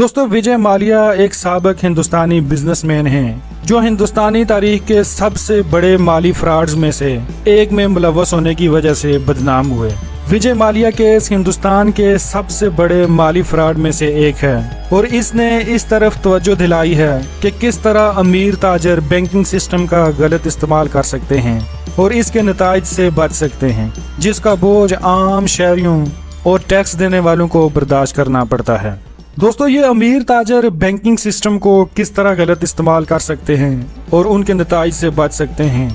दोस्तों, विजय माल्या एक साबिक हिंदुस्तानी बिजनेसमैन हैं जो हिंदुस्तानी तारीख के सबसे बड़े माली फ्रॉड्स में से एक में मुलव्वस होने की वजह से बदनाम हुए। विजय माल्या केस हिंदुस्तान के सबसे बड़े माली फ्रॉड में से एक है और इसने इस तरफ तवज्जो दिलाई है कि किस तरह अमीर ताजर बैंकिंग सिस्टम का गलत इस्तेमाल कर सकते हैं और इसके नताइज से बच सकते हैं, जिसका बोझ आम शहरियों और टैक्स देने वालों को बर्दाश्त करना पड़ता है। दोस्तों, ये अमीर ताजर बैंकिंग सिस्टम को किस तरह गलत इस्तेमाल कर सकते हैं और उनके नताइज से बच सकते हैं,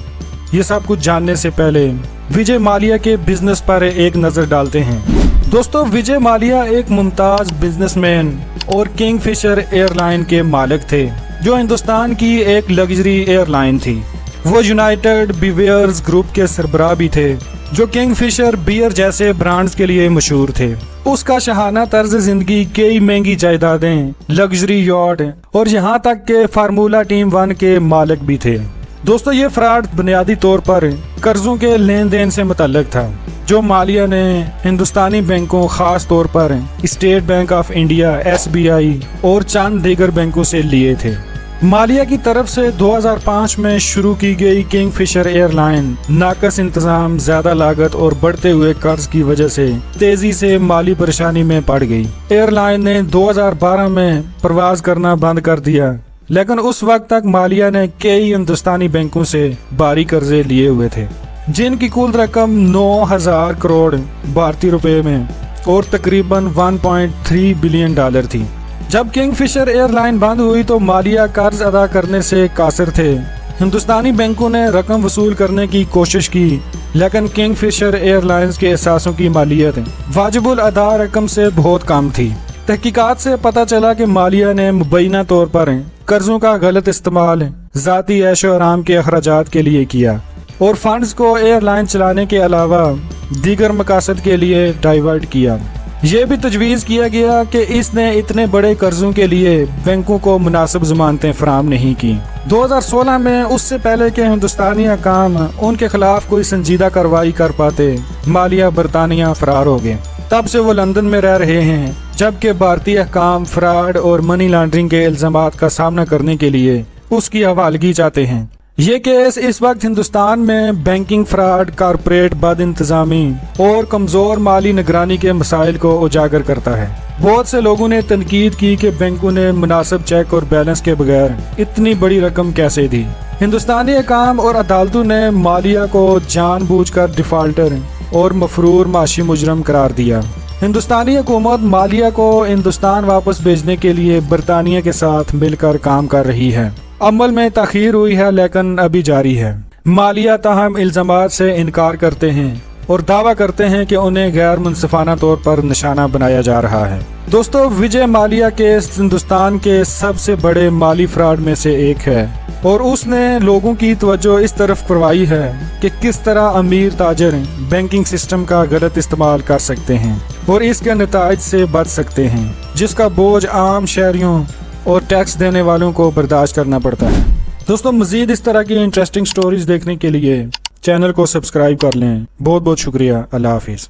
ये सब कुछ जानने से पहले विजय माल्या के बिजनेस पर एक नजर डालते हैं। दोस्तों, विजय माल्या एक मुमताज बिजनेसमैन और किंगफिशर एयरलाइन के मालिक थे, जो हिंदुस्तान की एक लग्जरी एयरलाइन थी। वो यूनाइटेड ब्रीवर्स ग्रुप के सरबराह भी थे, जो किंगफिशर बियर जैसे ब्रांड्स के लिए मशहूर थे। उसका शहाना तर्ज जिंदगी, कई महंगी जायदादें, लग्जरी यॉट और यहाँ तक के फार्मूला टीम 1 के मालिक भी थे। दोस्तों, ये फ्रॉड बुनियादी तौर पर कर्जों के लेन देन से मुतल्लिक था, जो माल्या ने हिंदुस्तानी बैंकों, खास तौर पर state bank of India (SBI) और चंद दीगर बैंकों से लिए थे। माल्या की तरफ से 2005 में शुरू की गई किंगफिशर एयरलाइन नाकस इंतजाम, ज्यादा लागत और बढ़ते हुए कर्ज की वजह से तेजी से माली परेशानी में पड़ गई। एयरलाइन ने 2012 में परवाज करना बंद कर दिया, लेकिन उस वक्त तक माल्या ने कई हिंदुस्तानी बैंकों से भारी कर्जे लिए हुए थे, जिनकी कुल रकम 9,000 करोड़ भारतीय रुपए में और तकरीबन $1.3 बिलियन थी। जब किंगफिशर एयरलाइन बंद हुई तो माल्या कर्ज अदा करने से कासिर थे। हिंदुस्तानी बैंकों ने रकम वसूल करने की कोशिश की, लेकिन किंगफिशर एयरलाइंस के एहसासों की मालियत वाजिबुल अदा रकम से बहुत कम थी। तहकीकात से पता चला कि माल्या ने मुबैना तौर पर कर्जों का गलत इस्तेमाल जाती ऐशो आराम के अखराजात के लिए किया और फंड्स को एयरलाइन चलाने के अलावा दीगर मकासद के लिए डाइवर्ट किया। ये भी तजवीज़ किया गया कि इसने इतने बड़े कर्जों के लिए बैंकों को मुनासिब ज़मानतें फराहम नहीं की। 2016 में, उससे पहले के हिंदुस्तानी हकाम उनके खिलाफ कोई संजीदा कार्रवाई कर पाते, माल्या बरतानिया फरार हो गए। तब से वो लंदन में रह रहे हैं, जबकि भारतीय हकाम फ्रॉड और मनी लॉन्ड्रिंग के इल्जामात का सामना करने के लिए उसकी हवालगी चाहते हैं। ये केस इस वक्त हिंदुस्तान में बैंकिंग फ्रॉड, कारपोरेट बद इंतजामी और कमजोर माली निगरानी के मसाइल को उजागर करता है। बहुत से लोगों ने तनकीद की कि बैंकों ने मुनासिब चेक और बैलेंस के बगैर इतनी बड़ी रकम कैसे दी। हिंदुस्तानी हकाम और अदालतों ने माल्या को जानबूझकर डिफाल्टर और मफरूर माशी मुजरम करार दिया। हिंदुस्तानी हुकूमत माल्या को हिंदुस्तान वापस भेजने के लिए बरतानिया के साथ मिलकर काम कर रही है। अमल में ताखीर हुई है, लेकिन अभी जारी है। माल्या ताहम इल्जामात से इनकार करते हैं और दावा करते हैं कि उन्हें गैर मुनसिफाना तौर पर निशाना बनाया जा रहा है। दोस्तों, विजय माल्या केस हिंदुस्तान के सबसे बड़े माली फ्रॉड में से एक है और उसने लोगों की तवज्जो इस तरफ करवाई है कि किस तरह अमीर ताजर बैंकिंग सिस्टम का गलत इस्तेमाल कर सकते हैं और इसके नताइज से बच सकते हैं, जिसका बोझ आम शहरियों और टैक्स देने वालों को बर्दाश्त करना पड़ता है। दोस्तों, मजीद इस तरह की इंटरेस्टिंग स्टोरीज देखने के लिए चैनल को सब्सक्राइब कर लें। बहुत बहुत शुक्रिया। अल्लाह हाफिज़।